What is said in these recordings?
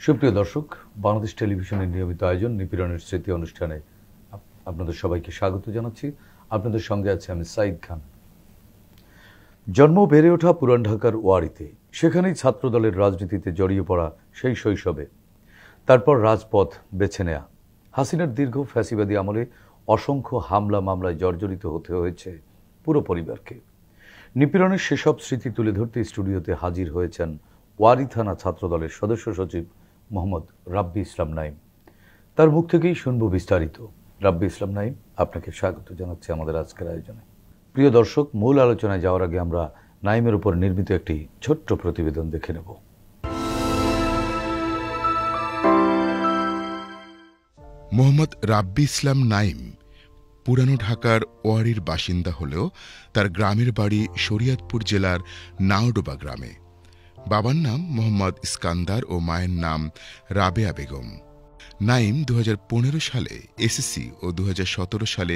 সুপ্রিয় দর্শক, বাংলাদেশ টেলিভিশনের নিয়মিত আয়োজন নিপীড়নের স্মৃতি অনুষ্ঠানে আপনাদের সবাইকে স্বাগত জানাচ্ছি। আপনাদের সঙ্গে আছে আমি সাইদ খান। জন্ম বেড়ে ওঠা পুরান ঢাকার ওয়ারীতে, সেখানেই ছাত্রদলের রাজনীতিতে জড়িয়ে পড়া সেই শৈশবে। তারপর রাজপথ বেছে নেয়া। হাসিনার দীর্ঘ ফ্যাসিবাদী আমলে অসংখ্য হামলা মামলায় জর্জরিত হতে হয়েছে পুরো পরিবারকে। নিপীড়নের সেসব স্মৃতি তুলে ধরতে স্টুডিওতে হাজির হয়েছেন ওয়ারী থানা ছাত্রদলের সদস্য সচিব মোহাম্মদ রাব্বি ইসলাম নাঈম। তার মুখ থেকেই শুনব বিস্তারিত। রাব্বি ইসলাম নাঈম, আপনাকে স্বাগত জানাচ্ছি আমাদের আজকের আয়োজনে। প্রিয় দর্শক, মূল আলোচনায় যাওয়ার আগে আমরা নাঈমের উপর নির্মিত একটি ছোট্ট প্রতিবেদন দেখে নেব। মোহাম্মদ রাব্বি ইসলাম নাঈম পুরানো ঢাকার ওয়ারীর বাসিন্দা হলেও তার গ্রামের বাড়ি শরীয়তপুর জেলার নাওডোবা গ্রামে। বাবার নাম মোহাম্মদ ইস্কান্দার ও মায়ের নাম রাবেয়া বেগম। নাঈম 2015 সালে এসএসসি ও 2017 সালে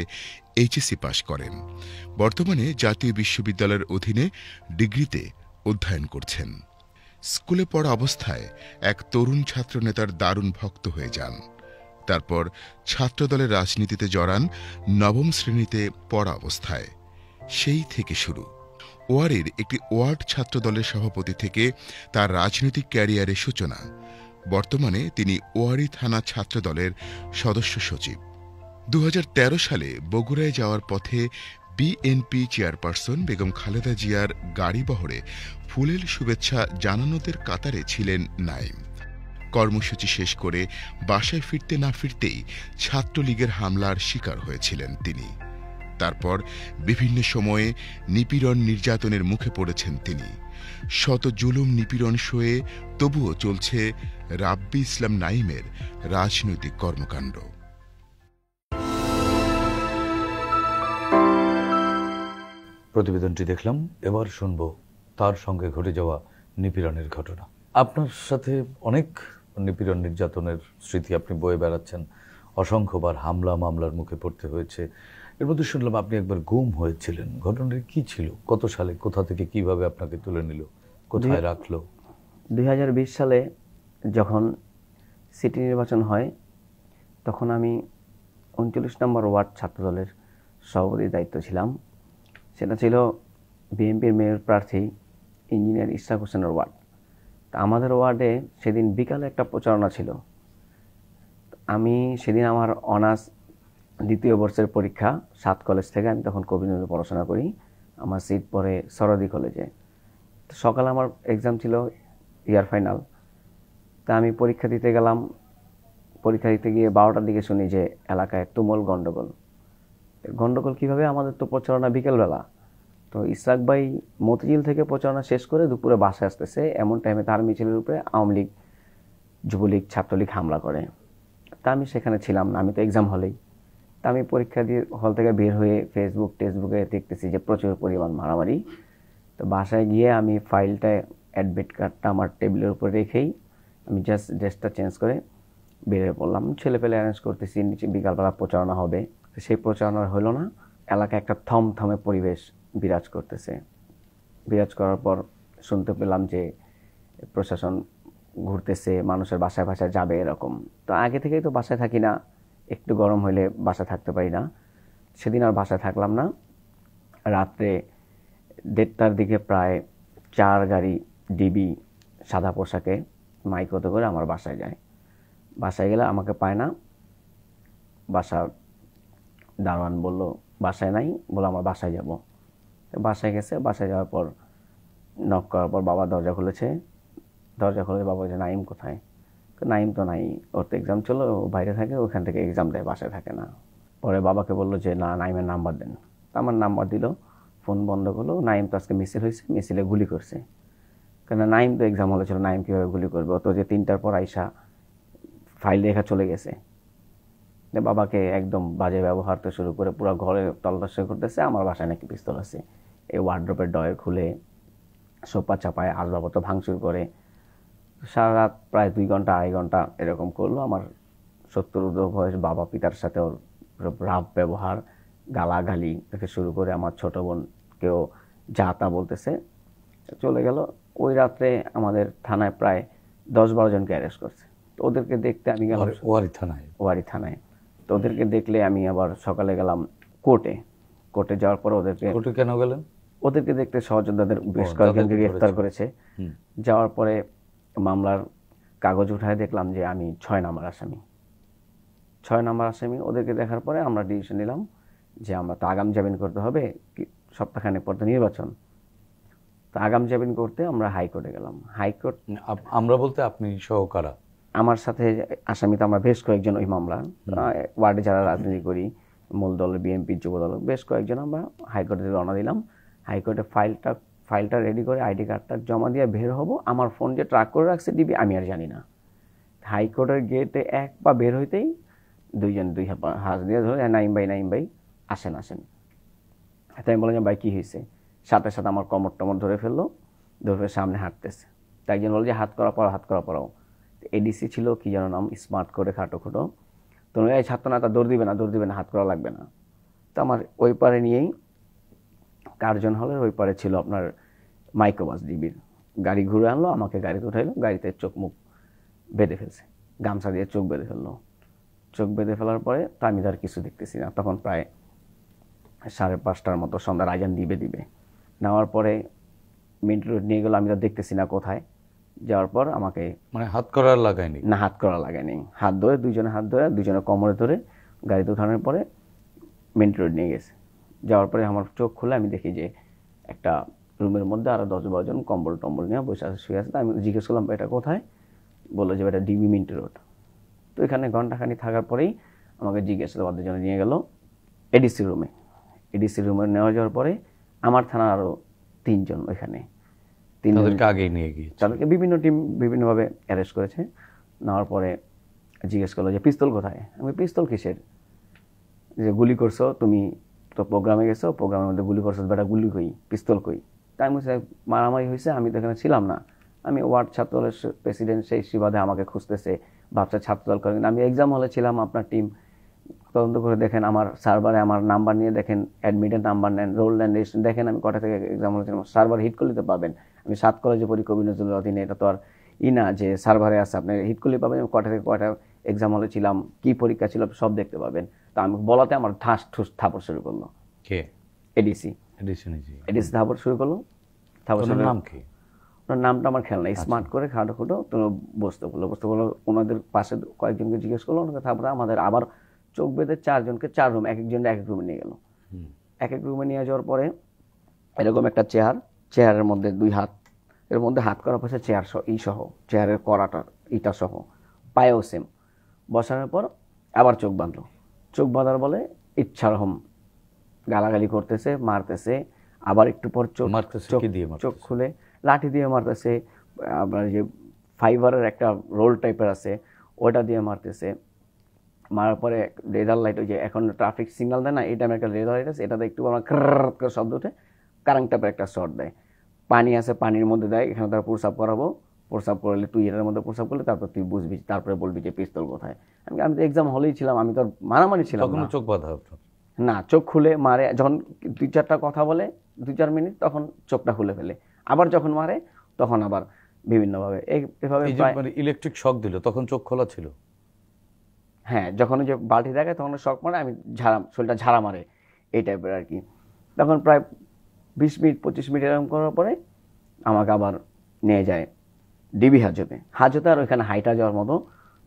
এইচএসসি পাশ করেন। বর্তমানে জাতীয় বিশ্ববিদ্যালয়ের অধীনে ডিগ্রিতে অধ্যয়ন করছেন। স্কুলে পড়া অবস্থায় এক তরুণ ছাত্রনেতার দারুণ ভক্ত হয়ে যান। তারপর ছাত্রদলের রাজনীতিতে জড়ান নবম শ্রেণীতে পড়া অবস্থায়। সেই থেকে শুরু। ওয়ারীর একটি ওয়ার্ড ছাত্রদলের সভাপতি থেকে তার রাজনৈতিক ক্যারিয়ারের সূচনা। বর্তমানে তিনি ওয়ারী থানা ছাত্রদলের সদস্য সচিব। 2013 সালে বগুড়ায় যাওয়ার পথে বিএনপি চেয়ারপারসন বেগম খালেদা জিয়ার গাড়িবহরে ফুলেল শুভেচ্ছা জানানোদের কাতারে ছিলেন নাঈম। কর্মসূচি শেষ করে বাসায় ফিরতে না ফিরতেই ছাত্রলীগের হামলার শিকার হয়েছিলেন তিনি। তারপর বিভিন্ন সময়ে নিপীড়ন নির্যাতনের মুখে পড়েছেন তিনি। শত জুলুম নিপীড়ন সয়ে তবুও চলছে রাব্বি ইসলাম নাঈমের রাজনৈতিক কর্মকাণ্ড। প্রতিবেদনটি দেখলাম, এবার শুনব তার সঙ্গে ঘটে যাওয়া নিপীড়নের ঘটনা। আপনার সাথে অনেক নিপীড়ন নির্যাতনের স্মৃতি আপনি বয়ে বেড়াচ্ছেন। অসংখ্যবার হামলা মামলার মুখে পড়তে হয়েছে। এর মধ্যে শুনলাম আপনি একবার গুম হয়েছিলেন। ঘটনাটি কি ছিল? কত সালে, কোথা থেকে, কিভাবে আপনাকে তুলে নিল, কোথায় রাখলো? 2020 সালে যখন সিটি নির্বাচন হয়, তখন আমি 39 নম্বর ওয়ার্ড ছাত্রদলের সভাপতির দায়িত্ব ছিলাম। সেটা ছিল বিএনপির মেয়র প্রার্থী ইঞ্জিনিয়ার ইশরাক হোসেনের ওয়ার্ড। তা আমাদের ওয়ার্ডে সেদিন বিকালে একটা প্রচারণা ছিল। আমি সেদিন আমার অনার্স দ্বিতীয় বর্ষের পরীক্ষা 7 কলেজ থেকে। আমি তখন কবিরনগরে পড়াশোনা করি। আমার সিট পড়ে সরদি কলেজে। তো সকালে আমার এক্সাম ছিল, ইয়ার ফাইনাল। তা আমি পরীক্ষা দিতে গেলাম। পরীক্ষা দিতে গিয়ে 12টার দিকে শুনি যে এলাকায় তুমুল গণ্ডগোল। গণ্ডগোল কীভাবে? আমাদের তো প্রচারণা বিকেলবেলা। তো ইশরাক ভাই মতিঝিল থেকে প্রচারণা শেষ করে দুপুরে বাসায় আসতেছে। এমন টাইমে তার মিছিলের উপরে আওয়ামী লীগ, যুবলীগ, ছাত্রলীগ হামলা করে। তা আমি সেখানে ছিলাম না, আমি তো এক্সাম হলেই। তা আমি পরীক্ষা দিয়ে হল থেকে বের হয়ে ফেসবুকে দেখতেছি যে প্রচুর পরিমাণ মারামারি। তো বাসায় গিয়ে আমি ফাইলটা, অ্যাডমিট কার্ডটা আমার টেবিলের উপর রেখেই আমি জাস্ট ড্রেসটা চেঞ্জ করে বেরিয়ে পড়লাম। ছেলেপেলে অ্যারেঞ্জ করতেছি, নিচে বিকালবেলা প্রচারণা হবে। তো সেই প্রচারণা হলো না। এলাকায় একটা থমথমে পরিবেশ বিরাজ করতেছে। বিরাজ করার পর শুনতে পেলাম যে প্রশাসন ঘুরতেছে, মানুষের বাসায় বাসায় যাবে এরকম। তো আগে থেকেই তো বাসায় থাকি না, একটু গরম হলে বাসায় থাকতে পারি না। সেদিন আর বাসায় থাকলাম না। রাত্রে 1:30টার দিকে প্রায় 4 গাড়ি ডিবি সাদা পোশাকে মাইকোতে করে আমার বাসায় যায়। বাসায় গেলে আমাকে পায় না। বাসার দারোয়ান বলল বাসায় নাই, বলে আমার বাসায় যাব। বাসায় গেছে। বাসায় যাওয়ার পর নক করার পর বাবা দরজা খুলেছে। দরজা খুলে বাবা বলছে নাঈম কোথায়? নাঈম তো নাই, ওর তো এক্সাম ছিল, ও বাইরে থাকে, ওখান থেকে এক্সাম দেয়, বাসায় থাকে না। পরে বাবাকে বললো যে না, নাঈমের নাম্বার দেন। আমার নাম্বার দিল, ফোন বন্ধ করলো। নাঈম তো আজকে মিছিল হয়েছে, মিছিলে গুলি করছে। কেন নাঈম তো এক্সাম হলে ছিল, নাঈম কীভাবে গুলি করবে? ও তো যে 3টার পর আইসা ফাইল রেখা চলে গেছে। বাবাকে একদম বাজে ব্যবহার তো শুরু করে পুরো ঘরে তল্লাশি করতেছে। আমার বাসায় নাকি পিস্তল আছে। এই ওয়ার্ড্রোপের ডয়ের খুলে সোফা চাপায়, আসবাবপত্র ভাঙচুর করে। সারা রাত প্রায় 2 ঘন্টা 2.5 ঘন্টা এরকম করলো। আমার 70 ঊর্ধ্ব বয়স বাবা, পিতার সাথে ওর রাফ ব্যবহার, গালাগালি থেকে শুরু করে আমার ছোট বোনকেও যা তা বলতেছে। চলে গেল। ওই রাত্রে আমাদের থানায় প্রায় 10-12 জনকে অ্যারেস্ট করছে। তো ওদেরকে দেখতে আমি গেলাম ওয়ারি থানায়। তো ওদেরকে দেখলে আমি আবার সকালে গেলাম কোর্টে যাওয়ার পর কোর্টে কেন গেলেন? ওদেরকে দেখতে সহযোদ্ধাদের বেশ কয়েকজনকে গ্রেফতার করেছে। যাওয়ার পরে মামলার কাগজ উঠায় দেখলাম যে আমি 6 নম্বর আসামি। ওদেরকে দেখার পরে আমরা ডিসিশন নিলাম যে আমরা তো আগাম জামিন করতে হবে, সপ্তাহখানেক পর তো নির্বাচন, তো আগাম জামিন করতে আমরা হাইকোর্টে গেলাম। হাইকোর্ট আমরা বলতে আপনি সহকারা? আমার সাথে আসামি তো আমরা বেশ কয়েকজন ওই মামলা ওয়ার্ডে যারা রাজনীতি করি, মূল দল বিএনপি যুব দল বেশ কয়েকজন আমরা হাইকোর্টে রওনা দিলাম। হাইকোর্টে ফাইলটা রেডি করে আইডি কার্ডটা জমা দিয়ে বের হব। আমার ফোন যে ট্র্যাক করে রাখছে ডিবি আমি আর জানি না। হাইকোর্টের গেটে এক পা বের হইতেই দুই হাত দিয়ে ধরে নাইম ভাই আসেন। তাই আমি বললাম ভাই কী হয়েছে? সাথে সাথে আমার কমর টমর ধরে ফেললো, ধরে সামনে হাঁটতেছে। তাই একজন বললো যে হাত করা পড়াও। এডিসি ছিল কি যেন নাম, স্মার্ট করে খাটো তো এই ছাত্র না, তা দৌড় দিবে না, হাত করা লাগবে না। তো আমার ওই পারে নিয়েই কার্জন হলের ওই পারে ছিল আপনার মাইক্রোবাস ডিবির গাড়ি ঘুরে আনলো, আমাকে গাড়িতে উঠাইলো, গাড়িতে চোখ মুখ বেঁধে ফেলছে, গামছা দিয়ে চোখ বেঁধে ফেললো। চোখ বেঁধে ফেলার পরে তো আমি তার কিছু দেখতেছি না। তখন প্রায় 5:30টার মতো, সন্ধ্যার আজান দিবে নেওয়ার পরে মিন্ট রোড নিয়ে গেলো, আমি তো দেখতেছি না কোথায়। যাওয়ার পর আমাকে হাত করা লাগায়নি? না, হাত করা লাগায়নি। দুজনে হাত ধরে দুজনে কোমরে ধরে গাড়িতে উঠানোর পরে মিন্ট রোড নিয়ে গেছে। যাওয়ার পরে আমার চোখ খুলে আমি দেখি যে একটা রুমের মধ্যে আরো 10-12 জন কম্বল টম্বল নিয়ে বসে আছে, শুয়ে আছে। আমি জিজ্ঞেস করলাম এটা কোথায়? বললো যে এটা ডিবি মিন্ট রোড। তো এখানে ঘন্টাখানি থাকার পরেই আমাকে জিজ্ঞাসাবাদের জন্য নিয়ে গেল এডিসি রুমে যাওয়ার পরে আমার থানার আরো 3 জন ওইখানে, আগেই নিয়ে গিয়ে তাদেরকে বিভিন্ন টিম বিভিন্নভাবে অ্যারেস্ট করেছে। নেওয়ার পরে জিজ্ঞেস করলো যে পিস্তল কোথায়? আমি পিস্তল কিসের? যে গুলি করছো তুমি তো প্রোগ্রামে গেছো, প্রোগ্রামের মধ্যে গুলি করছো, বেটা গুলি কই, পিস্তল কই? তাই আমি মারামারি হয়েছে, আমি তো এখানে ছিলাম না, আমি ওয়ার্ড ছাত্রদলের প্রেসিডেন্ট, সেই সুবাদে আমাকে খুঁজতেছে, ভাবছে ছাত্রদল করেন। আমি এক্সাম হলে ছিলাম, আপনার টিম তদন্ত করে দেখেন, আমার সার্ভারে আমার নাম্বার নিয়ে দেখেন, অ্যাডমিটের নাম্বার নেন, রোল নেন, রেজিস্ট্রেশন দেখেন আমি কটা থেকে এক্সাম হলে ছিলাম। সার্ভার হিট করলে তো পাবেন, আমি 7 কলেজে পড়ি কবি নজরুলের অধীনে, এটা তো আর না যে সার্ভারে আছে, আপনি হিট করলে পাবেন কটা থেকে কটা এক্সাম হলে ছিলাম, কি পরীক্ষা ছিল সব দেখতে পাবেন। তো আমি বলাতে আমার ঠাস ঠুস থাপড় শুরু করলো। কে? এডিসি থাপড় শুরু করলো। নাম কি? ওনার নামটা আমার খেয়াল নাই। স্মার্ট করে খাটো তো বসতে বললো। ওনাদের পাশে কয়েকজনকে জিজ্ঞেস করলো, ওনাকে তারপরে আমাদের আবার চোখ বেঁধে 4 জনকে 4 রুম, এক একজন এক এক রুমে নিয়ে গেল। এক এক রুমে নিয়ে যাওয়ার পরে এরকম একটা চেয়ারের মধ্যে 2 হাত, এর মধ্যে হাত করা পাশে চেয়ার সহ চেয়ারের করাটা ইটা সহ, পায়েও সেম বসানোর পর আবার চোখ বাঁধার বলে ইচ্ছারকম গালাগালি করতেছে, মারতেছে। আবার একটু পর চোখ খুলে লাঠি দিয়ে মারতেছে। আপনার যে ফাইবারের একটা রোল টাইপের আছে ওটা দিয়ে মারতেছে। মারার পরে রেডার লাইট, ওই যে এখন ট্রাফিক সিগন্যাল দেয় না, এই টাইমে একটা রেডার লাইট আছে, এটাতে একটু আমার করে শব্দ উঠে, কারেন্ট টাইপের একটা শর্ট দেয়। পানি আছে, পানির মধ্যে দেয়, এখানে তারা প্রসাব করাবো, প্রসাব করলে তুই এটার মধ্যে প্রসাব করলে তারপর তুই বুঝবি, তারপরে বলবি যে পিস্তল কোথায়। আমি তো এক্সাম হলেই ছিলাম, আমি তো মারামারি ছিলাম না। চোখ বাঁধা না, চোখ খুলে মারে যখন 2-4টা কথা বলে 2-4 মিনিট, তখন চোখটা খুলে ফেলে। আবার যখন মারে তখন আবার বিভিন্নভাবে এভাবে ইলেকট্রিক শক দিল, তখন চোখ খোলা ছিল? হ্যাঁ, যখন যে বালতি দেখায় তখন শক মারে, আমি শরীরটা ঝাড়া মারে, এই টাইপের আর কি। তখন প্রায় 20 মিনিট 25 মিনিট এরকম করার পরে আমাকে আবার নিয়ে যায় ডিবি হাজতে। আর ওইখানে হাইটা যাওয়ার মতো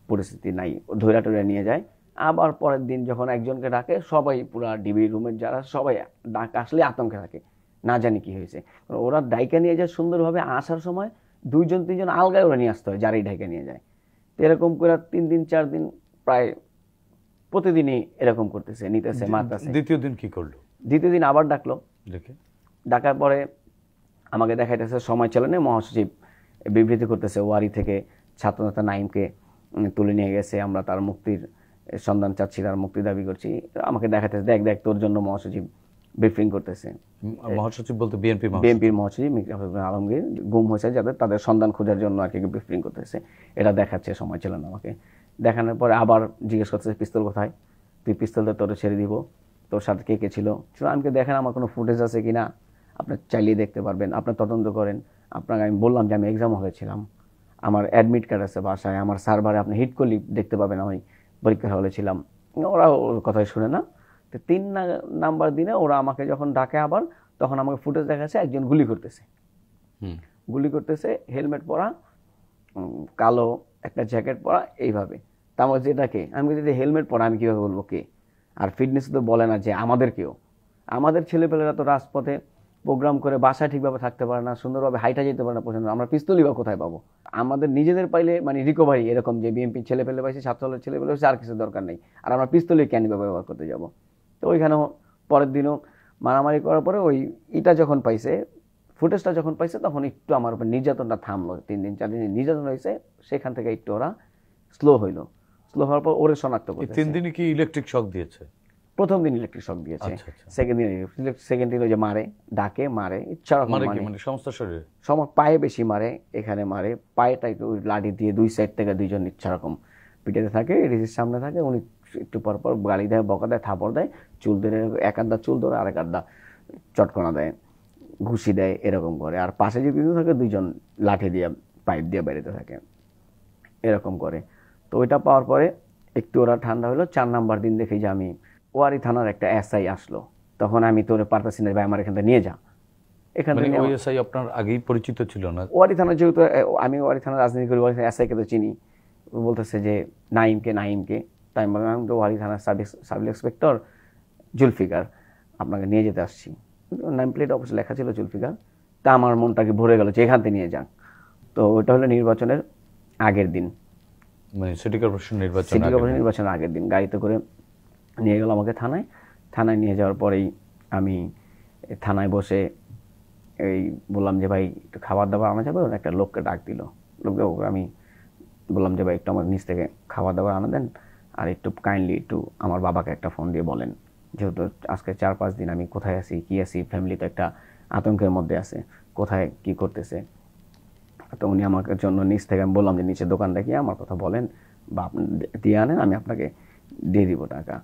পরিস্থিতি নাই, ধৈরা টৈরা নিয়ে যায়। আবার পরের দিন যখন একজনকে ডাকে, সবাই পুরা ডিবি রুমের যারা সবাই ডাক আসলে আতঙ্কে থাকে, না জানি কি হয়েছে। ওরা ডাইকা নিয়ে যায় সুন্দরভাবে, আসার সময় 2-3 জন আলগায় ওরা নিয়ে আসতে হয়, যারাই ডাইকা নিয়ে যায়। তো এরকম করে 3 দিন 4 দিন প্রায় প্রতিদিনই এরকম করতেছে, নিতেছে, মারতেছে। দ্বিতীয় দিন কি করলো? দ্বিতীয় দিন আবার ডাকলো, ডাকার পরে আমাকে দেখাইতেছে সময় চলে না, মহাসচিব বিবৃতি করতেছে, ওয়ারি থেকে ছাত্রনেতা নাইমকে তুলে নিয়ে গেছে, আমরা তার মুক্তির সন্ধান চাচ্ছি, তার মুক্তি দাবি করছি। আমাকে দেখাইতেছে, দেখ তোর জন্য মহাসচিব ব্রিফিং করতেছে। মহাসচিব বলতে বিএনপির মহাসচিব আলমগীর গুম হয়েছে যাদের, তাদের সন্ধান খোঁজার জন্য আর কি ব্রিফিং করতেছে। এটা দেখাচ্ছে, সময় ছিল না আমাকে। দেখানোর পরে আবার জিজ্ঞেস করতেছে পিস্তল কোথায়, তুই পিস্তলটা তোরে ছেড়ে দিব, তোর সাথে কে কে ছিল। আমাকে দেখেন আমার কোনো ফুটেজ আছে কিনা, আপনি চাইলেই দেখতে পারবেন, আপনি তদন্ত করেন। আপনাকে আমি বললাম যে আমি এক্সাম হলে ছিলাম, আমার অ্যাডমিট কার্ড আছে বাসায়, আমার সার্ভারে আপনি হিট করলে দেখতে পাবেন আমি পরীক্ষা হলে ছিলাম। ওরা ওর কথাই শুনে না। তো 3 নাম্বার দিনে ওরা আমাকে যখন ডাকে আবার, তখন আমাকে ফুটেজ দেখাচ্ছে একজন গুলি করতেছে, হেলমেট পরা, কালো একটা জ্যাকেট পরা, এইভাবে। তা আমার যেটাকে আমি যদি হেলমেট পরা আমি কীভাবে বলবো কে? আর ফিটনেস তো বলে না যে আমাদের কেউ, আমাদের ছেলেপেলেরা তো রাজপথে প্রোগ্রাম করে বাসায় ঠিকভাবে থাকতে পারে না, সুন্দরভাবে হাইটা যেতে পারে না পছন্দ, আমরা পিস্তলই বা কোথায় পাবো? আমাদের নিজেদের পাইলে মানে রিকভারি এরকম যে বিএনপি ছেলেপেলে পাইছে, ছাত্রদলের ছেলেপেলে পাইছে, আর কিছু দরকার নেই, আর আমরা পিস্তলই কেন ব্যবহার করতে যাব? তো ওইখানেও পরের দিনও মারামারি করার পরে ওই ইটা যখন পাইছে, ফুটেজটা যখন পাইছে, তখন একটু আমার উপর নির্যাতনটা থামলো। 3 দিন 4 দিন নির্যাতন হয়েছে, সেখান থেকে একটু ওরা স্লো হইলো। স্লো হওয়ার পর ওরে শনাক্ত করতে 3 দিনই কি ইলেকট্রিক শক দিয়েছে? প্রথম দিন ইলেকট্রিক শক দিয়েছে, সেকেন্ড দিন ওই যে মারে, ডাকে মারে, ইচ্ছা মানে সমস্ত শরীরে, পায়ে বেশি মারে, এখানে মারে, পায়েটা একটু লাঠি দিয়ে 2 সাইড থেকে 2 জন ইচ্ছা রকম পিটাতে থাকে, রিসির সামনে থাকে। উনি একটু পর পর গালি দেয়, বকা দেয়, থাপড় দেয়, চুল ধরে এক আধা চুল ধরে আরেক আধা চটকনা দেয়, ঘুষি দেয়, এরকম করে। আর পাশে যদি থাকে 2 জন লাঠি দিয়ে পাইপ দিয়ে বেরোতে থাকে, এরকম করে। তো ওইটা পাওয়ার পরে একটু ওরা ঠান্ডা হলো। 4 নাম্বার দিন দেখি যে আমি ওয়ারি থানার একটা এসআই আসলো, তখন আমি তোরে পারতেছি না ভাই, আমার এখান থেকে নিয়ে যা। এখান থেকে ওই এসআই আপনার আগেই পরিচিত ছিল না? ওয়ারি থানা, যেহেতু আমি ওয়ারি থানার রাজনীতি করি, এসআইকে তো চিনি। বলতেছে যে নাইমকে। তাই আমি বললাম, আমি তো ওয়ারি থানার সাব ইন্সপেক্টর জুলফিকার, আপনাকে নিয়ে যেতে আসছি। নাম প্লেট অবশ্য লেখা ছিল জুলফিকার। তা আমার মনটাকে ভরে গেল যে এখান থেকে নিয়ে যান। তো ওইটা হলো নির্বাচনের আগের দিন, মানে সিটি কর্পোরেশন নির্বাচনের আগের দিন গাড়িতে করে নিয়ে গেল আমাকে থানায় নিয়ে যাওয়ার পরেই আমি থানায় বসে এই বললাম যে ভাই একটু খাবার দাবার আনা যাবে? একটা লোককে ডাক দিল। লোককে আমি বললাম যে ভাই একটু আমার নিচ থেকে খাবার দাবার আনা দেন, আর একটু কাইন্ডলি একটু আমার বাবাকে একটা ফোন দিয়ে বলেন, যেহেতু আজকে 4-5 দিন আমি কোথায় আছি, কি আছি, ফ্যামিলি তো একটা আতঙ্কের মধ্যে আছে, কোথায় কি করতেছে। তো উনি আমাকে জন্য নিচ থেকে, আমি বললাম যে নিচে দোকান দেখিয়ে আমার কথা বলেন বা আপনি দিয়ে আনেন, আমি আপনাকে দিয়ে দিব টাকা।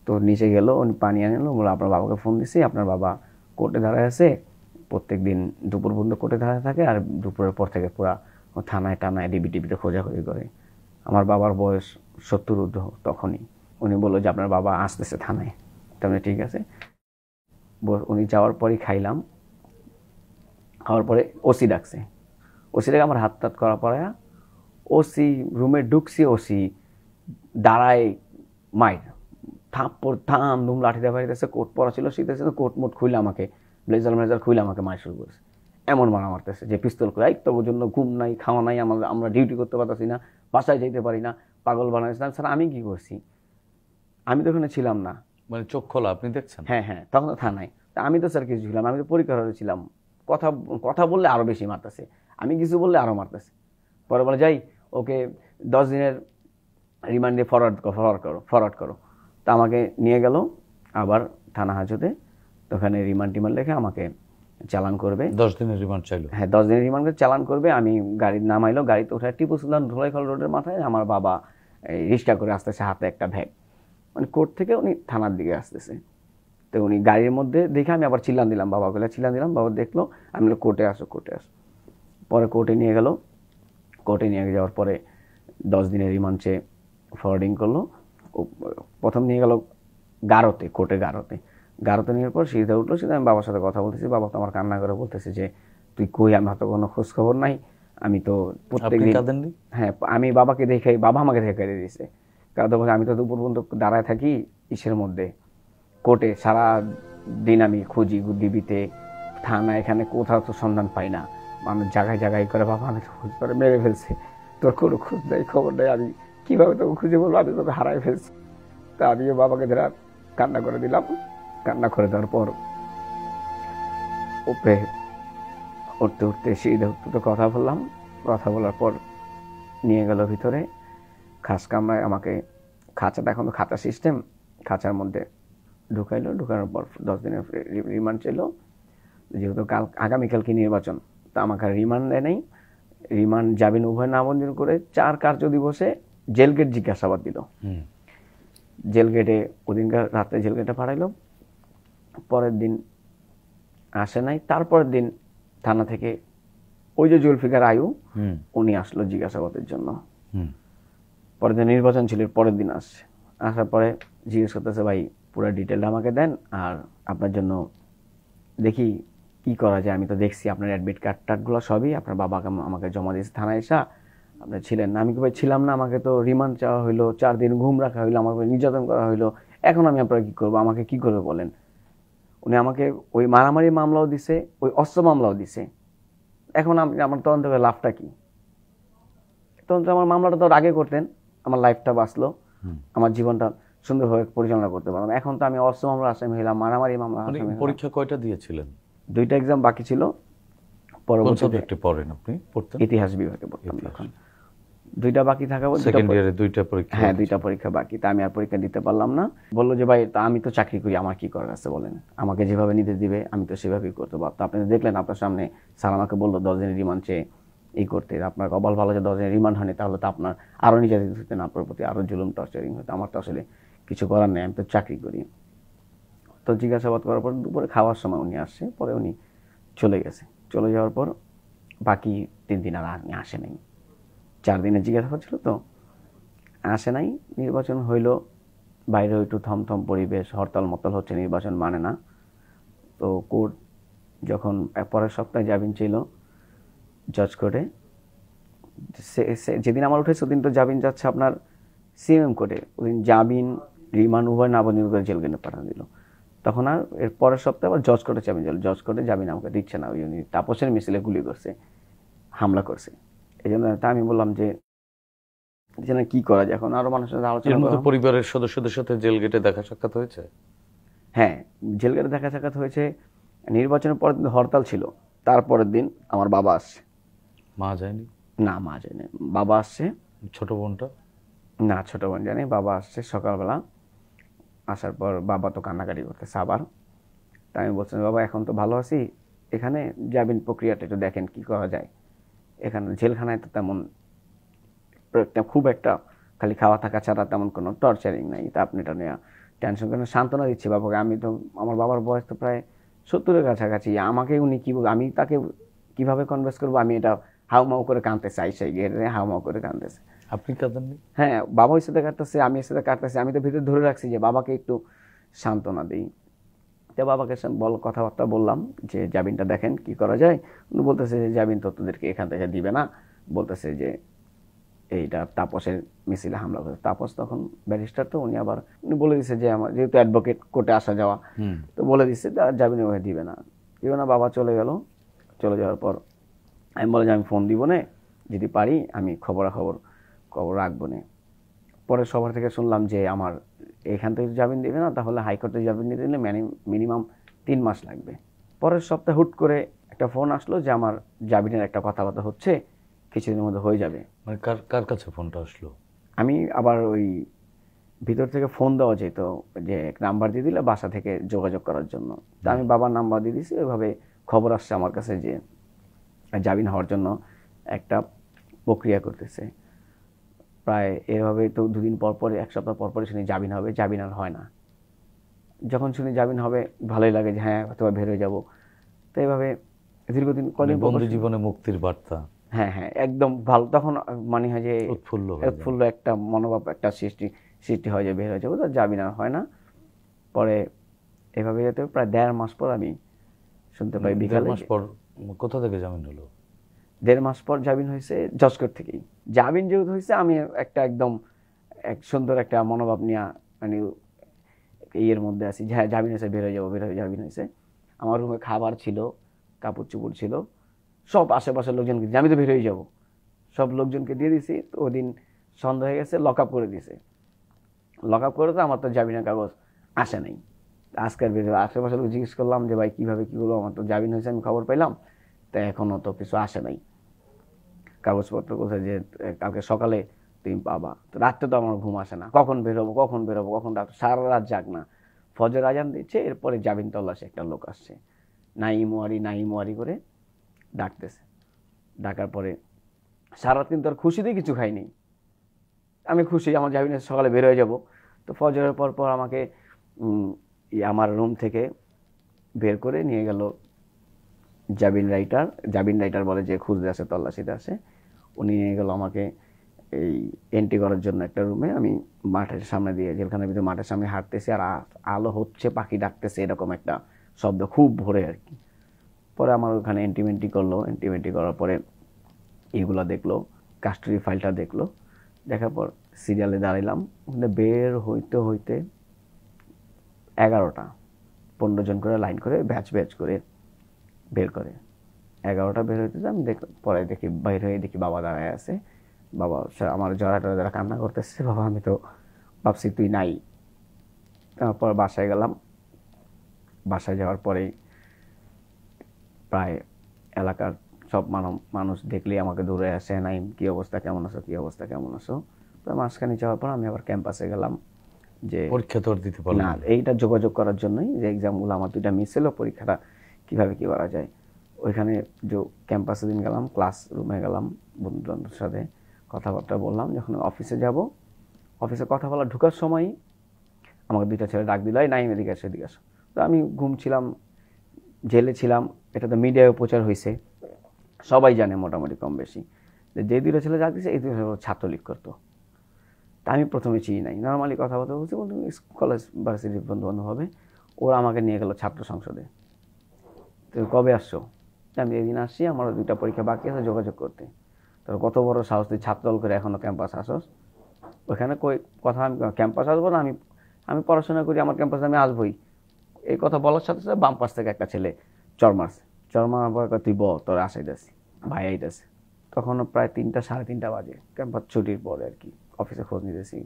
তো নিচে গেল, উনি পানি আনলো, বলে আপনার বাবাকে ফোন দিছি, আপনার বাবা কোর্টে দাঁড়ায় আছে, প্রত্যেক দিন দুপুর পর্যন্ত কোর্টে দাঁড়ায় থাকে, আর দুপুরের পর থেকে পুরা থানায় টানায় ডিবিটিভিতে খোঁজাখুঁজি করে। আমার বাবার বয়স 70 ঊর্ধ্ব তখনই। উনি বললো যে আপনার বাবা আসতেছে থানায়। তাহলে ঠিক আছে। উনি যাওয়ার পরই খাইলাম, খাওয়ার পরে ওসি ডাকছে। ওসি ডাকে আমার হাত করা পরে ওসি রুমে ঢুকছি, ওসি দাঁড়ায় মাইর, থাম ধুম লাঠি দেওয়া হইতেছে। কোট পরা ছিল, শীতের সাথে কোট মোট খুলে আমাকে, ব্লেজার খুলে আমাকে মার শুরু করেছে। এমন মারা মারতেছে যে পিস্তল করে, এই তোর জন্য ঘুম নাই, খাওয়া নাই, আমরা ডিউটি করতে পারতেছি না, বাসায় যেতে পারি না, পাগল বানাইছিলাম। স্যার আমি কি করছি? আমি তো ওখানে ছিলাম না। মানে চোখ খোলা আপনি দেখছেন? হ্যাঁ, তখন তো থানায়। তা আমি তো স্যার কিছু ছিলাম, আমি তো পরীক্ষা হলে ছিলাম। কথা বললে আরো বেশি মারতেছে, আমি কিছু বললে আরো মারতেছে। পরে বলে যাই ওকে 10 দিনের রিমান্ডে ফরওয়ার্ড করো। তা আমাকে নিয়ে গেল আবার থানা হাজতে। তো ওখানে রিমান্ড লেখে আমাকে চালান করবে। 10 দিনের রিমান্ড চাইলো? হ্যাঁ, 10 দিনের রিমান্ড চালান করবে। আমি গাড়ি নামাইলো, গাড়িতে উঠে টিপু সুলতান ধুলাইখাল রোডের মাথায় আমার বাবা রিক্সা করে আসতেছে, হাতে একটা ব্যাগ। মানে কোর্ট থেকে উনি থানার দিকে আসতেছে। তো উনি গাড়ির মধ্যে দেখে আমি আবার চিল্লান দিলাম, বাবাকে চিল্লান দিলাম। বাবা দেখলো, আমি কোর্টে আসো। পরে কোর্টে নিয়ে গেল। কোর্টে নিয়ে যাওয়ার পরে 10 দিনের রিমান্ড চেয়ে ফরওয়ার্ডিং করলো। প্রথম নিয়ে গেল গারোতে, কোর্টে গারোতে নেওয়ার পর সিধা উঠলো। আমি বাবার সাথে কথা বলতেছি। বাবা তো আমার কান্না করে বলতেছে যে তুই কই, আমার তো কোনো খোঁজ খবর নাই। আমি তো প্রত্যেকদিন, হ্যাঁ আমি বাবাকে দেখে, বাবা আমাকে দেখে কেঁদে দিয়েছে। কারণ আমি তো দুপুর পর্যন্ত দাঁড়ায় থাকি ইসের মধ্যে, কোর্টে সারা দিন আমি খুঁজি, ডিবিতে, থানা, এখানে কোথাও তো সন্ধান পাই না। মানুষ জায়গায় করে বাবা আমি খোঁজ করে মেরে ফেলছে, তোর কোনো খোঁজ নেই, খবর নেই, আমি কীভাবে তোকে খুঁজে বলবো, আমি তোকে হারাই ফেলছি। তা আমিও বাবাকে ধরে কান্না করে দিলাম। কান্না করে দেওয়ার পর উপরে উঠতে সিঁড়িতে উঠতে কথা বলার পর নিয়ে গেল ভিতরে খাস কামরায়। আমাকে খাঁচাটা, এখন তো খাঁচা সিস্টেম, খাঁচার মধ্যে ঢুকাইলো। ঢুকানোর পর 10 দিনের রিমান্ড ছিল। যেহেতু আগামীকাল কি নির্বাচন, তা আমাকে রিমান্ড দেয় নাই। রিমান্ড জামিন উভয় নামঞ্জুর করে 4 কার্যদিবসে জেলগেট জিজ্ঞাসাবাদ দিল। জেলগেটে ওদিনকার রাতে জেলগেটে পাঠাইলো। পরের দিন আসে নাই। তারপরের দিন থানা থেকে ওই যে জুলফিকার আয়ু হুম উনি আসলো জিজ্ঞাসাবাদের জন্য। হুম পরের দিন নির্বাচন ছিল, পরের দিন আসছে। আসার পরে জিজ্ঞেস করতেছে, ভাই পুরো ডিটেলটা আমাকে দেন, আর আপনার জন্য দেখি কি করা যায়। আমি তো দেখছি আপনার অ্যাডমিট কার্ড টার্ডগুলো সবই আপনার বাবাকে আমাকে জমা দিয়েছে থানায় এসা, আপনি ছিলেন না। আমি কি ভাই ছিলাম না? আমাকে তো রিমান্ড চাওয়া হইলো, 4 দিন ঘুম রাখা হইলো, আমাকে নির্যাতন করা হইলো, এখন আমি আপনারা কি করবো, আমাকে কি করবে বলেন। উনি আমাকে ওই মারামারি মামলাও দিছে, ওই অস্ত্র মামলাও দিছে। এখন আপনি আমার তদন্ত করে লাভটা কি? তদন্ত আমার মামলাটা তো আগে করতেন, আমার লাইফটা বাঁচলো, আমার জীবনটা সুন্দরভাবে পরিচালনা করতে পারলাম। এখন তো আমি অস্ত্র মামলা আসামি হইলাম, মারামারি মামলা মানে আসামি হইলাম। পরীক্ষা কয়টা দিয়েছিলেন? 2টা এক্সাম বাকি ছিল। কোন পরবর্তীতে সাবজেক্টে পড়েন আপনি? পড়তেন ইতিহাস বিভাগে পড়তাম ইতিহাস। তখন। 2টা বাকি থাকা, সেকেন্ড ইয়ারে 2টা পরীক্ষা? হ্যাঁ 2টা পরীক্ষা বাকি। তা আমি আর পরীক্ষা দিতে পারলাম না। বললো যে ভাই তা আমি তো চাকরি করি, আমার কি করার আছে বলেন, আমাকে যেভাবে নিতে দিবে আমি তো সেভাবেই করতে পারতাম। আপনি তো দেখলেন আপনার সামনে স্যার আমাকে বললো 10 দিনের রিমান্ড চেয়ে এই করতে, আপনার কপাল ভালো যে 10 দিনের রিমান্ড হয়নি, তাহলে তো আপনার আরও নির্যাতিত হতেন, আপনার প্রতি আরও জুলুম টর্চারিং হতো। আমার তো আসলে কিছু করার নেই, আমি তো চাকরি করি। তো জিজ্ঞাসাবাদ করার পর দুপুরে খাওয়ার সময় উনি আসছে, পরে উনি চলে গেছে। চলে যাওয়ার পর বাকি 3 দিন আর উনি আসে নাই। 4 দিনের জিজ্ঞাসাবাদ ছিল তো, আসে নাই। নির্বাচন হইল, বাইরে একটু থমথম পরিবেশ, হরতাল মরতাল হচ্ছে, নির্বাচন মানে না। তো কোর্ট যখন পরের সপ্তাহে জামিন ছিল জজ কোর্টে, যেদিন আমার উঠেছে ওদিন তো জামিন যাচ্ছে আপনার সিএমএম কোর্টে, ওদিন জামিন রিমান্ড উভয় নাবন্দিত করে জেল কেন্দ্রে পাঠিয়ে দিল। তখন আর এর পরের সপ্তাহে আবার জজ কোর্টে জামিন দিল। জজ কোর্টে জামিন আমাকে দিচ্ছে না, ওই উনি তাপসের মিছিলে গুলি করছে, হামলা করছে। এই জন্য তা আমি বললাম যে যেন কি করা যায়, এখন আরো মানুষের সাথে আলোচনা এর মধ্যে করলাম। পরিবারের সদস্যদের সাথে জেল গেটে দেখা সাক্ষাৎ হয়েছে? হ্যাঁ, জেল গেটে দেখা সাক্ষাৎ হয়েছে। নির্বাচনের পরের দিন হরতাল ছিল, তারপরের দিন আমার বাবা আসছে। মা যায়নি? না, মা যায়নি, বাবা আসছে। ছোট বোনটা? না, ছোট বোন জানি। বাবা আসছে সকালবেলা, আসার পর বাবা তো কান্নাকাটি করতেছে আবার। তাই আমি বলছিলাম, বাবা এখন তো ভালো আছি, এখানে জামিন প্রক্রিয়াটা একটু দেখেন কি করা যায়। এখানে জেলখানায় তো তেমন খুব একটা খালি খাওয়া থাকা ছাড়া তেমন কোনো টর্চারিং নাই, তা আপনি এটা নিয়ে টেনশন করেন। সান্ত্বনা দিচ্ছি বাবাকে। আমি তো, আমার বাবার বয়স তো প্রায় 70-এর কাছাকাছি, আমাকে উনি কি বলবো, আমি তাকে কিভাবে কনভিন্স করবো, আমি এটা হাউমাউ করে কাঁদতেছে, আইসাই গিয়ে হাউমাউ করে কাঁদতেছে। আপনি কাঁদেননি? হ্যাঁ, বাবা ওই সাথে কাটতেছে, আমি এর সাথে কাটতেছি, আমি তো ভিতরে ধরে রাখছি যে বাবাকে একটু সান্ত্বনা দিই। তো বাবাকে কথাবার্তা বললাম যে জামিনটা দেখেন কি করা যায়। উনি বলতেছে যে জামিন তো তোদেরকে এখান থেকে দিবে না, বলতেছে যে এইটা তাপসের মিছিলে হামলা করে। তাপস তখন ব্যারিস্টার, তো উনি আবার উনি বলে দিচ্ছে যে আমার যেহেতু অ্যাডভোকেট কোর্টে আসা যাওয়া, তো বলে দিচ্ছে জামিন ওভাবে দিবে না। বাবা চলে গেল। চলে যাওয়ার পর আমি বলে যে আমি ফোন দিব না, যদি পারি আমি খবর রাখবো না। পরে সবার থেকে শুনলাম যে আমার এখান থেকে জামিন দেবে না, তাহলে হাইকোর্টে জামিন নিতে দিলে মিনিমাম 3 মাস লাগবে। পরের সপ্তাহে হুট করে একটা ফোন আসলো যে আমার জামিনের একটা কথাবার্তা হচ্ছে, কিছুদিনের মধ্যে হয়ে যাবে। মানে কার কাছে ফোনটা আসলো? আমি আবার ওই ভিতর থেকে ফোন দেওয়া যেত, যে এক নাম্বার দিয়ে দিলে বাসা থেকে যোগাযোগ করার জন্য। তা আমি বাবার নাম্বার দিয়ে দিয়েছি, ওইভাবে খবর আসছে আমার কাছে যে জামিন হওয়ার জন্য একটা প্রক্রিয়া করতেছে। প্রায় এভাবে তো 2 দিন পর পরে, 1 সপ্তাহ পর পরে শুনি জামিন হবে, জামিন আর হয় না। যখন শুনি জামিন হবে ভালোই লাগে যে হ্যাঁ হয়তো বের হয়ে যাবো। তো এইভাবে দীর্ঘদিন কদিন বন্ধু জীবনে মুক্তির বার্তা। হ্যাঁ হ্যাঁ, একদম ভালো। তখন মানে হয় যে উৎফুল্ল একটা মনোভাব, একটা সৃষ্টি হয় যে বের হয়ে যাবো, তো জামিন আর হয় না। পরে এভাবে যেতে প্রায় 1.5 মাস পর আমি শুনতে পাই বিকালে। 1.5 মাস পর কোথা থেকে জামিন হলো? 1.5 মাস পর জামিন হয়েছে জজ কোর্ট থেকেই। জামিন যেহেতু হয়েছে, আমি একটা একদম এক সুন্দর একটা মনোভাব নিয়ে মানে ইয়ের মধ্যে আছি, হ্যাঁ জামিন হয়েছে, বের হয়ে যাবো, জামিন হয়েছে। আমার রুমে খাবার ছিল, কাপড় চোপড় ছিল, সব আশেপাশের লোকজনকে, আমি তো বের হয়ে যাবো, সব লোকজনকে দিয়ে দিছি। তো ওদিন সন্ধ্যা হয়ে গেছে, লক আপ করে দিছে। লক আপ করে তো আমার তো জামিনের কাগজ আসে নাই। আজকের ভিডিও আশেপাশে লোক জিজ্ঞেস করলাম যে ভাই কীভাবে কী করবো, আমার তো জামিন হয়েছে, আমি খবর পাইলাম, তা এখনও তো কিছু আসে নাই কাগজপত্র। কোথায় যে কালকে সকালে তুমি পাবা। তো রাত্রে তো আমার ঘুম আসে না, কখন বেরোবো, কখন ডাক্তার, সারা রাত যাক না। ফজর আজান দিচ্ছে, এরপরে জামিন তল্লাশি একটা লোক আসছে, নাইম ওয়ারি করে ডাকতেছে। ডাকার পরে সারা রাত কিন্তু আর খুশিতে কিছু খাইনি। আমি খুশি, আমার জামিনের সকালে বের হয়ে যাব। তো ফজরের পর আমাকে আমার রুম থেকে বের করে নিয়ে গেল জাবিন রাইটার বলে যে খুঁজতে আসে, তল্লাশিতে আসে, উনি নিয়ে গেল আমাকে এই এন্ট্রি করার জন্য একটা রুমে। আমি মাঠের সামনে দিয়ে, জেলখানার ভিতরে মাঠের সামনে হাঁটতেছি, আর আলো হচ্ছে, পাখি ডাকতেছে, এরকম একটা শব্দ খুব ভোরে আর কি। পরে আমার ওখানে এন্ট্রি করলো, এন্ট্রি করার পরে এইগুলো দেখলো, কাস্টডি ফাইলটা দেখলো, দেখার পর সিরিয়ালে দাঁড়াইলাম। বের হইতে হইতে 11টা, 15 জন করে লাইন করে ব্যাচ করে বের করে। 11টা বের হইতে আমি পরে দেখি বাইর হয়ে দেখি বাবা দাঁড়ায় আছে। বাবা আমার যারা কান্না করতেছে, বাবা আমি তো ভাবছি তুই নাই। তারপর বাসায় গেলাম। বাসায় যাওয়ার পরেই প্রায় এলাকার সব মানুষ দেখলেই আমাকে দূরে আসে, নাইম কী অবস্থা, কেমন আছো। তো মাঝখানে যাওয়ার পর আমি আবার ক্যাম্পাসে গেলাম, যে পরীক্ষা তো দিতে পারলাম না, এইটা যোগাযোগ করার জন্যই, যে এক্সামগুলো আমার 2টা মিস ছিল, পরীক্ষাটা কীভাবে কী করা যায়। ওইখানে যে ক্যাম্পাসে দিন গেলাম, ক্লাসরুমে গেলাম, বন্ধুবান্ধবের সাথে কথাবার্তা বললাম। যখন অফিসে যাব, অফিসে কথা বলা ঢোকার সময়ই আমাকে 2টা ছেলে ডাক দিল, নাইম এদিকে আসো। তো আমি ঘুমছিলাম, জেলে ছিলাম, এটা তো মিডিয়ায় প্রচার হয়েছে, সবাই জানে মোটামুটি কম বেশি, যে 2টা ছেলে ডাক দিয়েছে, এই 2টা ছেলে ছাত্রলীগ করতো। তা আমি প্রথমে চিনি নাই, নর্মালি কথাবার্তা বলছি, কলেজ ভার্সিটির বন্ধুবান্ধব হবে। ওরা আমাকে নিয়ে গেল ছাত্র সংসদে। তো কবে আসছো? আমি এদিন আসছি, আমার 2টা পরীক্ষা বাকি আছে, যোগাযোগ করতে। তো কত বড় সাহস, তুই ছাত্রদল করে এখনো ক্যাম্পাস আসস? ওইখানে কই কথা, আমি ক্যাম্পাস আসবো না, আমি পড়াশোনা করি, আমার ক্যাম্পাসে আমি আসবোই। এই কথা বলার সাথে সাথে বাম পাশ থেকে একটা ছেলে চর মারার পর তুই তোর আসাইতেছি, ভাই আইতেছে। তখন প্রায় 3টা, 3:30 বাজে, ক্যাম্পাস ছুটির পরে আর কি। অফিসে খোঁজ নিতেছি,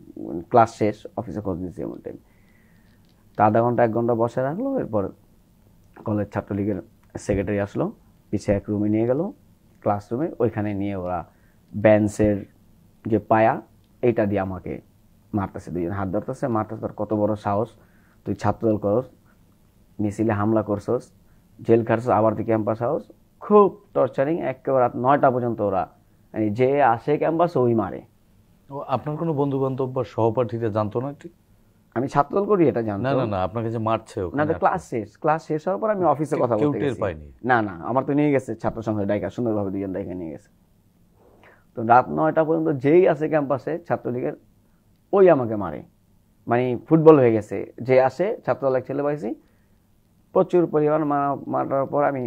ক্লাস শেষ, অফিসে খোঁজ নিতেছি এমন টাইম। তা আধা ঘন্টা 1 ঘন্টা বসে রাখলো। এরপর কলেজ ছাত্রলীগের সেক্রেটারি আসলো, পিছিয়ে এক রুমে নিয়ে গেল, ক্লাসরুমে। ওইখানে নিয়ে ওরা বেঞ্চের যে পায়া, এইটা দিয়ে আমাকে মারতেছে, 2জন হাত ধরতেছে, মারতেছে। তোর কত বড় সাহস, তুই ছাত্রদল করস, মিছিলে হামলা করছস, জেল খাটছস, আবার তুই ক্যাম্পাস হাউস। খুব টর্চারিং, একেবারে রাত 9টা পর্যন্ত ওরা, মানে যে আসে ক্যাম্পাস ওই মারে। আপনার কোনো বন্ধু বান্ধব বা সহপাঠীরা জানতো না? ঠিক, আমি ছাত্রদল করি এটা জানতো না, আপনাকে যে মারছে না। তো ক্লাস শেষ হওয়ার পর আমি অফিসে কথা বলতে গেছি। না, আমার তো নিয়ে গেছে ছাত্র সংসদ ডাইকা, সুন্দরভাবে 2জন ডাইকা নিয়ে গেছে। তো রাত 9টা পর্যন্ত যেই আছে ক্যাম্পাসে ছাত্রলীগের, ওই আমাকে মারে, মানে ফুটবল হয়ে গেছে। যে আসে ছাত্রদল এক ছেলে পাইছি, প্রচুর পরিমাণ মারার পর আমি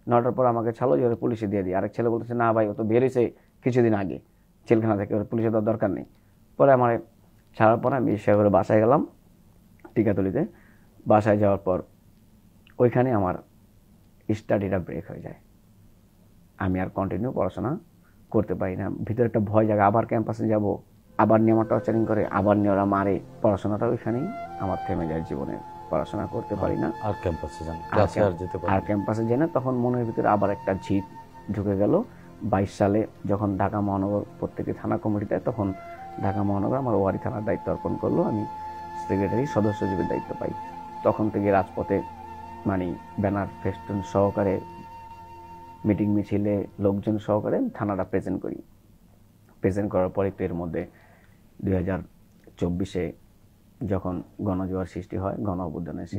9টার পর আমাকে ছাড়লো, যে পুলিশে দিয়ে দিই। আরেক ছেলে বলতেছে না ভাই, ও তো বের হয়েছে কিছুদিন আগে জেলখানা থেকে, ওর পুলিশে দেওয়ার দরকার নেই। পরে আমার ছাড়ার পর আমি সে করে বাসায় গেলাম, টিকাতলিতে। বাসায় যাওয়ার পর ওইখানে আমার স্টাডিটা ব্রেক হয়ে যায়, আমি আর কন্টিনিউ পড়াশোনা করতে পারি না। ভিতরে একটা ভয় জায়গা, আবার ক্যাম্পাসে যাব, আবার নিয়ে আমার টর্চারিং করে, আবার নিয়ে ওরা মারে। পড়াশোনাটা ওইখানেই আমার থেমে যায় জীবনে, পড়াশোনা করতে পারি না। আর ক্যাম্পাসে যাই না। তখন মনের ভিতরে আবার একটা জিদ ঢুকে গেল। 22 সালে যখন ঢাকা মহানগর প্রত্যেকটি থানা কমিটি দেয়, তখন ঢাকা মহানগর আমার ওয়ারি থানার দায়িত্ব অর্পণ করলো। আমি সেক্রেটারি সদস্য সচিবের দায়িত্ব পাই। তখন থেকে রাজপথে মানে ব্যানার ফেস্টুন সহকারে, মিটিং মিছিলে লোকজন সহকারে থানাটা প্রেজেন্ট করার পরে, এর মধ্যে 2024-এ যখন গণজোয়ার সৃষ্টি হয়,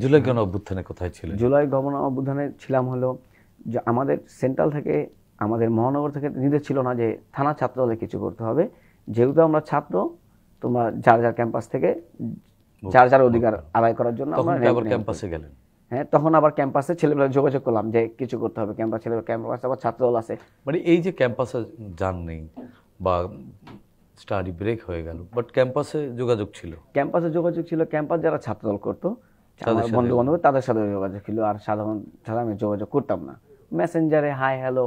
জুলাই গণ অভ্যুত্থানে কোথায় ছিলেন? জুলাই গণ অভ্যুত্থানে ছিলাম হলো যে আমাদের সেন্ট্রাল থেকে, আমাদের মহানগর থেকে নির্দেশ ছিল না যে থানা ছাত্র হলে কিছু করতে হবে। যেহেতু আমরা ছাত্র, তোমরা যার ক্যাম্পাস থেকে যার অধিকার আদায় করার জন্য আমরা ক্যাম্পাসে গেলেন। হ্যাঁ, তখন আবার ক্যাম্পাসে ছেলেবেলা যোগাযোগ করলাম যে কিছু করতে হবে, ক্যাম্পাসে আবার ছাত্রদল আছে। মানে এই যে ক্যাম্পাসে যান নেই বা স্টাডি ব্রেক হয়ে গেল, বাট ক্যাম্পাসে যোগাযোগ ছিল। ক্যাম্পাস যারা ছাত্রদল করতো, বন্ধু বান্ধব, তাদের সাথে যোগাযোগ ছিল। আর সাধারণ আমি যোগাযোগ করতাম না। মেসেঞ্জারে হাই হ্যালো,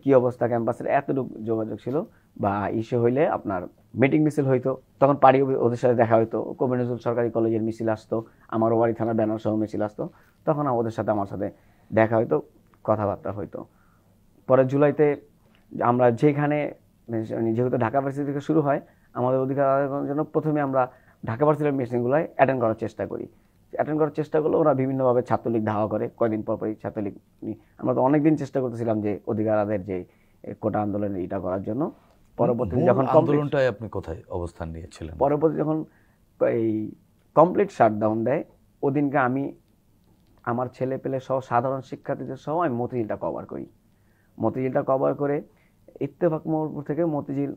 কি অবস্থা ক্যাম্পাসের, এতটুকু যোগাযোগ ছিল। বা ইস্যু হইলে আপনার মিটিং মিছিল হইতো, তখন পারি ওদের সাথে দেখা হইতো। কবি নজরুল সরকারি কলেজের মিছিল আসতো, আমার ওয়ারি থানার ব্যানার সহ মিছিল আসতো, তখন ওদের সাথে আমার সাথে দেখা হইতো, কথাবার্তা হইতো। পরে জুলাইতে আমরা যেখানে, যেহেতু ঢাকা ভার্সিটি থেকে শুরু হয় আমাদের অধিকার আদায় করার জন্য, প্রথমে আমরা ঢাকা ভার্সিটির মিটিংগুলোয় অ্যাটেন্ড করার চেষ্টা করলো। ওরা বিভিন্নভাবে ছাত্রলীগ ধাওয়া করে, কয়দিন পরই ছাত্রলীগ। আমরা তো অনেকদিন চেষ্টা করতেছিলাম যে অধিকার আদায়ের যে কোটা আন্দোলনের এটা করার জন্য। পরবর্তীতে যখন আন্দোলনটায় আপনি কোথায় অবস্থান নিয়েছিলেন? পরবর্তী যখন এই কমপ্লিট শাটডাউন দেয়, ওদিনকে আমার ছেলে পেলে সহ সাধারণ শিক্ষার্থীদের সহ আমি মতিঝিলটা কভার করি। মতিঝিলটা কভার করে ইত্তেফাক মোড় থেকে মতিঝিল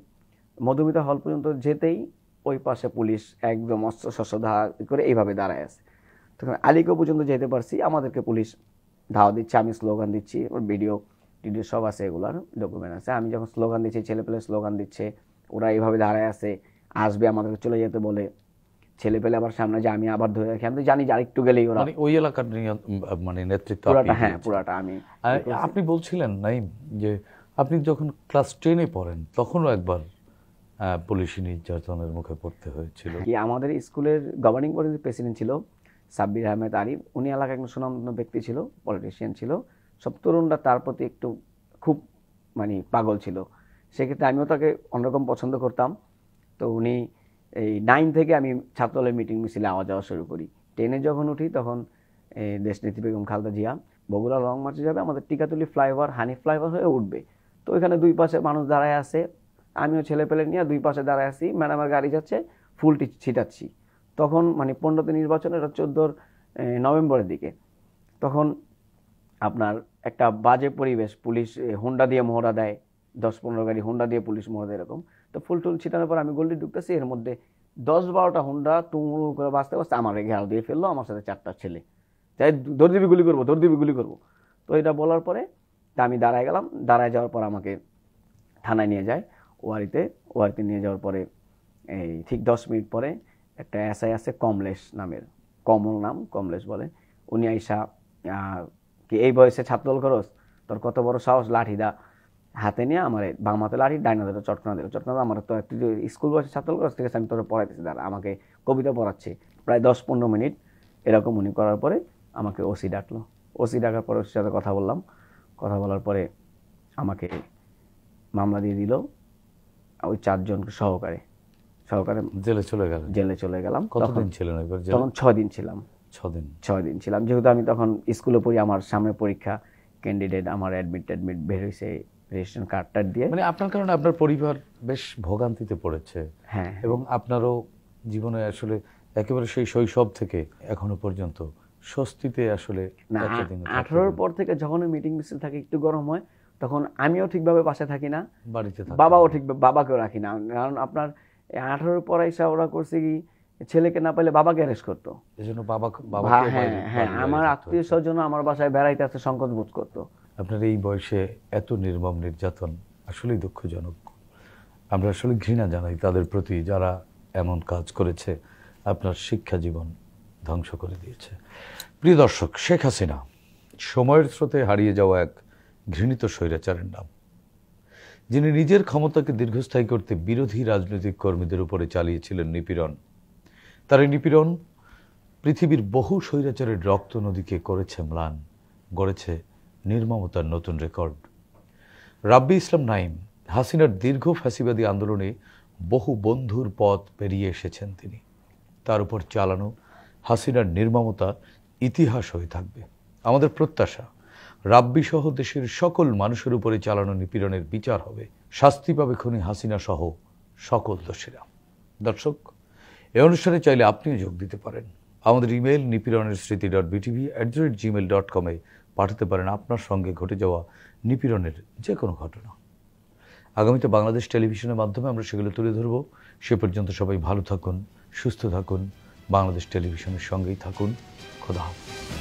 মধুমিতা হল পর্যন্ত যেতেই ওই পাশে পুলিশ একদম অস্ত্র শস্ত্র ধারা করে এইভাবে দাঁড়ায় আছে। তখন আলিকো পর্যন্ত যেতে পারছি, আমাদেরকে পুলিশ ধাওয়া দিচ্ছে, আমি স্লোগান দিচ্ছি, ওর ভিডিও টিডিও সব আছে, এগুলার ডকুমেন্ট আছে। আমি যখন স্লোগান দিচ্ছি, ছেলে পেলে স্লোগান দিচ্ছে, ওরা এইভাবে দাঁড়ায় আছে, আসবে আমাদেরকে চলে যেতে বলে, ছেলে পেলে আবার সামনে যে আমি আবার ধরে রাখি, আমি তো জানি যে আরেকটু গেলেই ওরা ওই এলাকার মানে নেতৃত্ব পুরাটা, হ্যাঁ পুরাটা আমি। আপনি বলছিলেন নাইম যে আপনি যখন ক্লাস 10-এ পড়েন তখনও একবার পুলিশি নির্যাতনের মুখে পড়তে হয়েছিল। কি আমাদের স্কুলের গভর্নিং বডির প্রেসিডেন্ট ছিল সাব্বির আহমেদ আরিফ, উনি এলাকার একজন সুনামধন্য ব্যক্তি ছিল, পলিটিশিয়ান ছিল, সব তরুণরা তার প্রতি একটু খুব মানে পাগল ছিল। সেক্ষেত্রে আমিও তাকে অন্যরকম পছন্দ করতাম। তো উনি এই 9 থেকে আমি ছাত্রদলের মিটিং মিছিলে আওয়া যাওয়া শুরু করি। 10-এ যখন উঠি তখন দেশনেত্রী বেগম খালেদা জিয়া বগুড়া লং মার্চে যাবে, আমাদের টিকাতুলি ফ্লাইওভার হানিফ ফ্লাইওভার হয়ে উঠবে। তো ওইখানে দুই পাশে মানুষ দাঁড়ায় আছে, আমিও ছেলে পেলে নিয়ে দুই পাশে দাঁড়ায় আছি, ম্যাডামের গাড়ি যাচ্ছে, ফুল ছিটাচ্ছি। তখন মানে 15তে নির্বাচন, এটা 14 নভেম্বরের দিকে। তখন আপনার একটা বাজে পরিবেশ, পুলিশ হুন্ডা দিয়ে মহড়া দেয়, 10-15 গাড়ি হুন্ডা দিয়ে পুলিশ মহড়া দেয় এরকম। তো ফুল টুল ছিটানোর পর আমি গল্লি ঢুকতেছি, এর মধ্যে 10-12টা হুন্ডা তুমুল করে বাঁচতে বাঁচতে আমার ঘেরাও দিয়ে ফেললো, আমার সাথে 4টা ছেলে, তাই দৌড় দিবি গুলি করবো, দৌড় দিবি গুলি করবো। তো এটা বলার পরে তা আমি দাঁড়ায় গেলাম, দাঁড়ায় যাওয়ার পর আমাকে থানায় নিয়ে যায়, ওয়ারিতে নিয়ে যাওয়ার পরে এই ঠিক 10 মিনিট পরে একটা এসআই আছে কমলেশ নামের, কমল নাম, কমলেশ বলে, উনি আইসা কি এই বয়সে ছাত্রদল করস, তোর কত বড় সাহস, লাঠি দা হাতে নিয়ে আমার বাম হাতে লাঠি, ডাইনা দিল, চটকনা দিল, চটকনা আমার তো তুই স্কুল বয়সে ছাত্রদল করস, ঠিক আছে আমি তোর পড়াইতেছি, দাঁড়া, আমাকে কবিতা পড়াচ্ছে প্রায় 10-15 মিনিট এরকম। উনি করার পরে আমাকে ওসি ডাকলো, ওসি ডাকার পরে ওর সাথে কথা বললাম, কথা বলার পরে আমাকে মামলা দিয়ে দিল ওই 4 জনকে সহকারে জেলে চলে গেলাম। কতদিন ছিলেন এবার? তখন 6 দিন ছিলাম। 6 দিন ছিলাম, যেহেতু আমি তখন স্কুলে পড়ি, আমার সামনে পরীক্ষা, ক্যান্ডিডেট, আমার অ্যাডমিট বের হয়েছে রেজিস্ট্রেশন কার্ডটা দিয়ে। মানে আপনার কারণে আপনার পরিবার বেশ ভোগান্তিতে পড়েছে। হ্যাঁ, এবং আপনারও জীবনে আসলে একেবারে সেই শৈশব থেকে এখনো পর্যন্ত স্বস্তিতে আসলে না, 18-র পর থেকে যখন মিটিং মিছিল থাকে, একটু গরম হয়, তখন আমিও ঠিকভাবে বাসায় থাকি না, বাড়িতে থাকি, বাবাও ঠিকভাবে, বাবাকেও রাখি না। কারণ আপনার 18-র পর এসে ওরা করছে কি, ছেলেকে না পেলে বাবাকে অ্যারেস্ট করতো, এজন্য হ্যাঁ আমার আত্মীয় স্বজন আমার বাসায় বেড়াইতে আসতে সংকোচ বোধ করতো। আপনার এই বয়সে এত নির্মম নির্যাতন আসলেই দুঃখজনক। আমরা আসলে ঘৃণা জানাই তাদের প্রতি যারা এমন কাজ করেছে, আপনার শিক্ষা জীবন ধ্বংস করে দিয়েছে। প্রিয় দর্শক, শেখ হাসিনা সময়ের স্রোতে হারিয়ে যাওয়া এক ঘৃণিত স্বৈরাচারের নাম, যিনি নিজের ক্ষমতাকে দীর্ঘস্থায়ী করতে বিরোধী রাজনৈতিক কর্মীদের উপরে চালিয়েছিলেন নিপীড়ন। তার এই নিপীড়ন পৃথিবীর বহু স্বৈরাচারের রক্ত নদীকে করেছে ম্লান, গড়েছে নির্মমতার নতুন রেকর্ড। রাব্বি ইসলাম নাঈম হাসিনার দীর্ঘ ফ্যাসিবাদী আন্দোলনে বহু বন্ধুর পথ পেরিয়ে এসেছেন তিনি। তার উপর চালানো হাসিনার নির্মমতা ইতিহাস হয়ে থাকবে। আমাদের প্রত্যাশা, রাব্বি সহ দেশের সকল মানুষের উপরে চালানো নিপীড়নের বিচার হবে, শাস্তি পাবে খুনি হাসিনা সহ সকল দোষীরা। দর্শক, এই অনুষ্ঠানে চাইলে আপনিও যোগ দিতে পারেন। আমাদের ইমেল nipiranersriti.btv@gmail.com পাঠাতে পারেন আপনার সঙ্গে ঘটে যাওয়া নিপীড়নের যে কোনো ঘটনা। আগামীতে বাংলাদেশ টেলিভিশনের মাধ্যমে আমরা সেগুলো তুলে ধরব। সে পর্যন্ত সবাই ভালো থাকুন, সুস্থ থাকুন, বাংলাদেশ টেলিভিশনের সঙ্গেই থাকুন। খোদা হাফেজ।